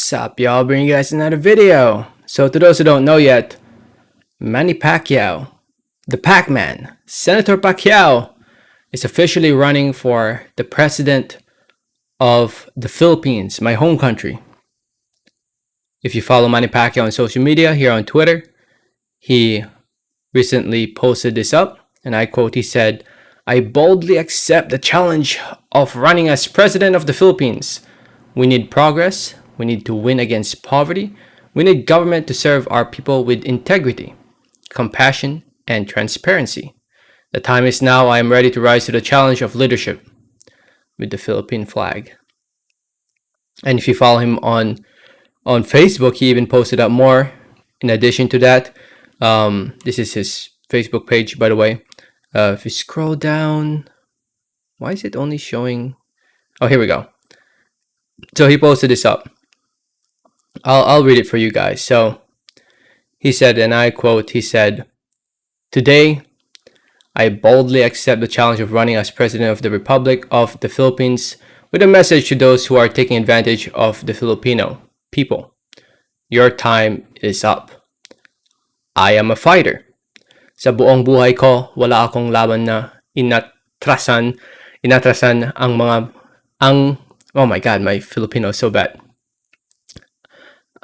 What's up, y'all? Bringing you guys another video. So to those who don't know yet, Manny Pacquiao, the Pac-Man, Senator Pacquiao, is officially running for the president of the Philippines, my home country. If you follow Manny Pacquiao on social media, here on Twitter, he recently posted this up, and I quote, he said, "I boldly accept the challenge of running as president of the Philippines. We need progress. We need to win against poverty. We need government to serve our people with integrity, compassion, and transparency. The time is now. I am ready to rise to the challenge of leadership," with the Philippine flag. And if you follow him on Facebook, he even posted up more. In addition to that, this is his Facebook page, by the way. If you scroll down, why is it only showing? Oh, here we go. So he posted this up. I'll read it for you guys. So he said, and I quote, he said, "Today, I boldly accept the challenge of running as president of the Republic of the Philippines with a message to those who are taking advantage of the Filipino people. Your time is up. I am a fighter. Sa buong buhay ko, wala akong laban na inatrasan oh my God, my Filipino is so bad.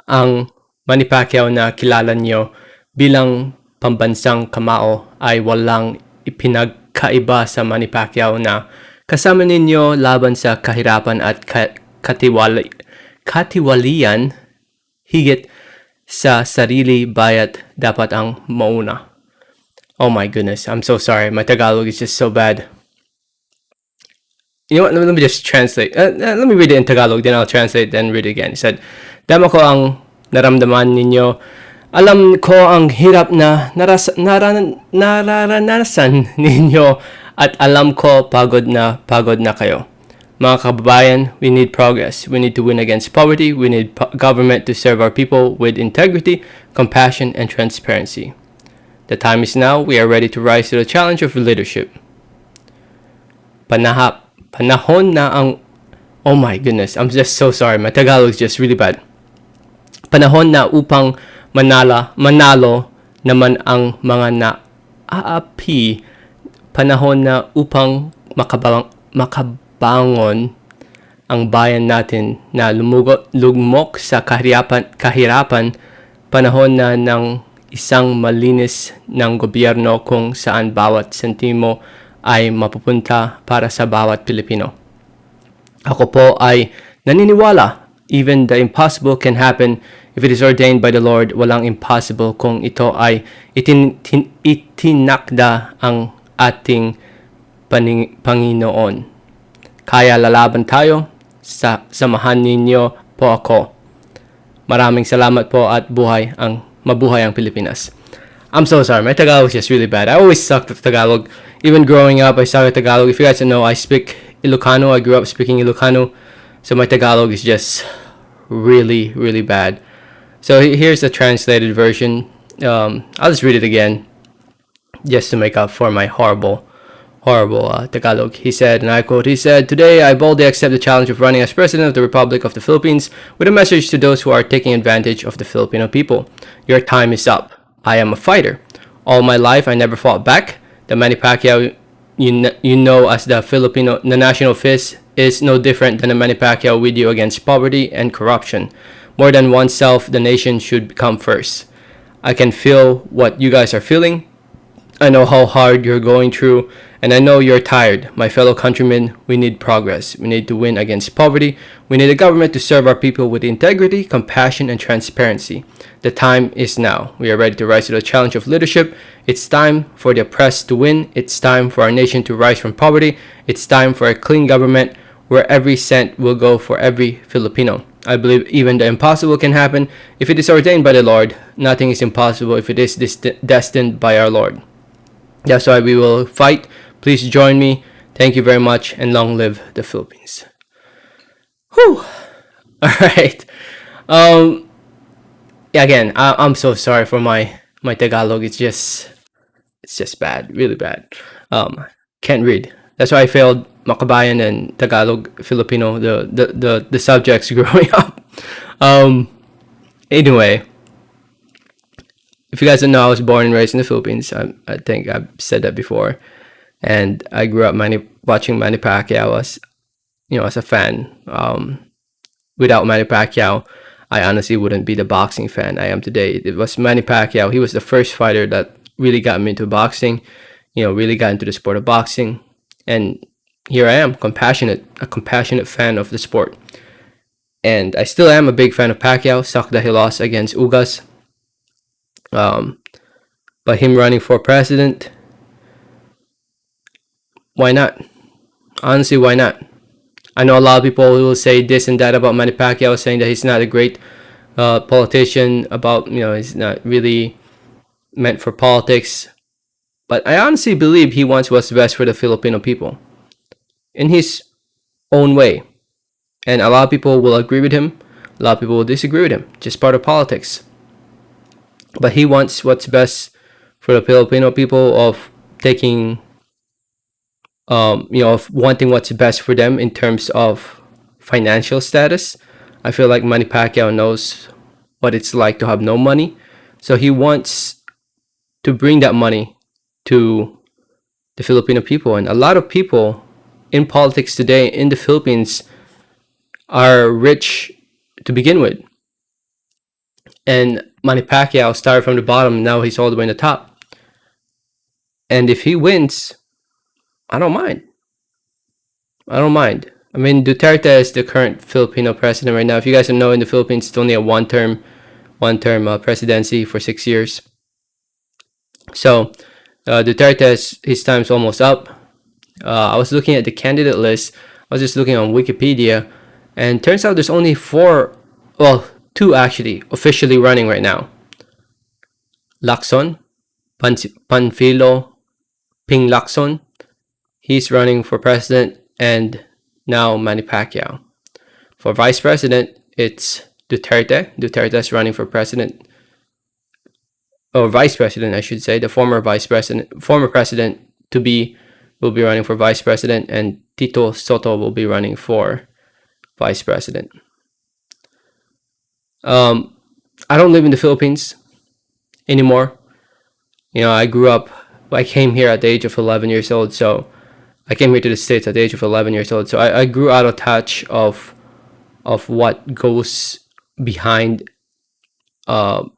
Ang Manny Pacquiao na kilala niyo bilang pambansang kamao ay walang ipinagkaiba sa Manny Pacquiao na kasama ninyo laban sa kahirapan at katiwalian higit sa sarili bayat dapat ang mauna." Oh my goodness, I'm so sorry. My Tagalog is just so bad. You know what, let me just translate. Let me read it in Tagalog, then I'll translate, then read it again. He said, "Dama ko ang naramdaman ninyo. Alam ko ang hirap na nararanasan ninyo at alam ko pagod na kayo. Mga kababayan, we need progress. We need to win against poverty. We need government to serve our people with integrity, compassion, and transparency. The time is now. We are ready to rise to the challenge of leadership. Panahon na ang..." Oh my goodness, I'm just so sorry. My Tagalog is just really bad. "Panahon na upang manalo naman ang mga naaapi. Panahon na upang makabangon ang bayan natin na lugmok sa kahirapan. Panahon na ng isang malinis ng gobyerno kung saan bawat sentimo ay mapupunta para sa bawat Pilipino. Ako po ay naniniwala, even the impossible can happen if it is ordained by the Lord. Walang impossible kung ito ay itinakda ang ating Panginoon. Kaya lalaban tayo. Samahan ninyo po ako. Maraming salamat po at mabuhay ang Pilipinas." I'm so sorry. My Tagalog is just really bad. I always sucked at Tagalog. Even growing up, I sucked at Tagalog. If you guys don't know, I speak Ilocano. I grew up speaking Ilocano. So my Tagalog is just really, really bad. So here's the translated version. I'll just read it again just to make up for my horrible Tagalog. He said, and I quote, he said, "Today, I boldly accept the challenge of running as president of the Republic of the Philippines with a message to those who are taking advantage of the Filipino people. Your time is up. I am a fighter. All my life, I never fought back. The Manny Pacquiao you know as the national fist is no different than the Manny Pacquiao with you against poverty and corruption. More than oneself, the nation should come first. I can feel what you guys are feeling. I know how hard you're going through, and I know you're tired. My fellow countrymen, we need progress. We need to win against poverty. We need a government to serve our people with integrity, compassion, and transparency. The time is now. We are ready to rise to the challenge of leadership. It's time for the oppressed to win. It's time for our nation to rise from poverty. It's time for a clean government where every cent will go for every Filipino. I believe even the impossible can happen if it is ordained by the Lord. Nothing is impossible if it is destined by our Lord. That's why we will fight. Please join me. Thank you very much, and long live the Philippines." Whew. All right. Again, I'm so sorry for my Tagalog. It's just bad, really bad. Can't read. That's why I failed Makabayan and Tagalog Filipino, the subjects growing up. um, anyway, if you guys don't know, I was born and raised in the Philippines. I think I've said that before, and I grew up watching Manny Pacquiao as as a fan. Without Manny Pacquiao, I honestly wouldn't be the boxing fan I am today. It was Manny Pacquiao. He was the first fighter that really got me into boxing. Really got into the sport of boxing, and here I am, a compassionate fan of the sport. And I still am a big fan of Pacquiao. Sucked that he lost against Ugas. Um, but him running for president, why not? Honestly, why not? I know a lot of people will say this and that about Manny Pacquiao, saying that he's not a great politician, about he's not really meant for politics. But I honestly believe he wants what's best for the Filipino people in his own way. And a lot of people will agree with him, a lot of people will disagree with him, just part of politics. But he wants what's best for the Filipino people, of taking of wanting what's best for them in terms of financial status. I feel like Manny Pacquiao knows what it's like to have no money, so he wants to bring that money to the Filipino people. And a lot of people in politics today in the Philippines are rich to begin with, and Manny Pacquiao started from the bottom. Now he's all the way in the top, and if he wins, I don't mind. I don't mind. I mean, Duterte is the current Filipino president right now. If you guys don't know, in the Philippines, it's only a one-term presidency for 6 years. So Duterte's his time's almost up. I was looking at the candidate list. I was just looking on Wikipedia, and turns out there's only two actually officially running right now. Lacson, Panfilo, Ping Lacson. He's running for president, and now Manny Pacquiao. For vice president, it's Duterte. Duterte's running for president, or vice president, I should say. The former president to be, will be running for vice president, and Tito Soto will be running for vice president. I don't live in the Philippines anymore. I came here at the age of 11 years old, so I came here to the States at the age of 11 years old, so I grew out of touch of what goes behind the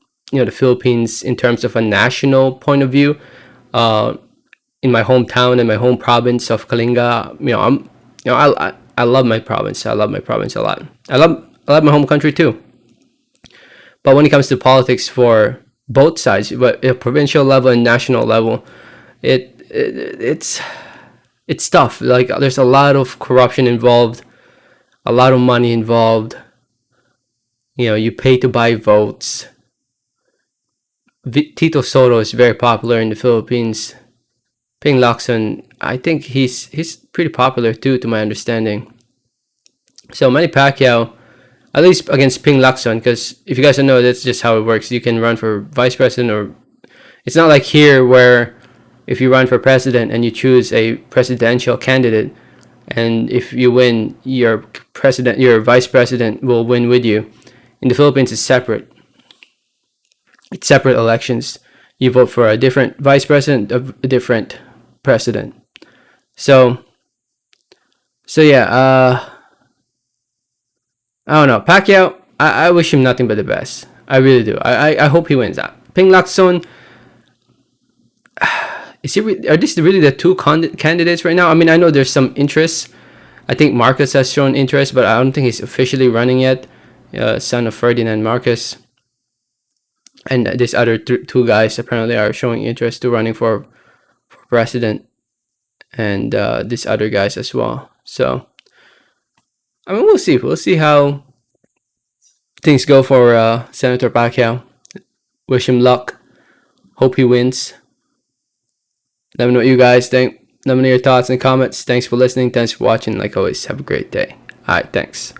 Philippines in terms of a national point of view. In my hometown, in my home province of Kalinga, I love my province. I love my province a lot. I love my home country too. But when it comes to politics for both sides, but at provincial level and national level, it's tough. Like, there's a lot of corruption involved, a lot of money involved. You pay to buy votes. Tito Soto is very popular in the Philippines. Ping Lacson, I think he's pretty popular too, to my understanding. So Manny Pacquiao, at least against Ping Lacson, because if you guys don't know, that's just how it works. You can run for vice president, or it's not like here where if you run for president and you choose a presidential candidate, and if you win, your vice president will win with you. In the Philippines, it's separate. It's separate elections. You vote for a different vice president, a different president. So yeah. I don't know. Pacquiao, I wish him nothing but the best. I really do. I hope he wins that. Ping Lacson, are these really the two candidates right now? I mean, I know there's some interest. I think Marcos has shown interest, but I don't think he's officially running yet. Son of Ferdinand Marcos. And these other two guys apparently are showing interest to running for president. And these other guys as well. So, I mean, we'll see. We'll see how things go for Senator Pacquiao. Wish him luck. Hope he wins. Let me know what you guys think. Let me know your thoughts in the comments. Thanks for listening. Thanks for watching. Like always, have a great day. Alright, thanks.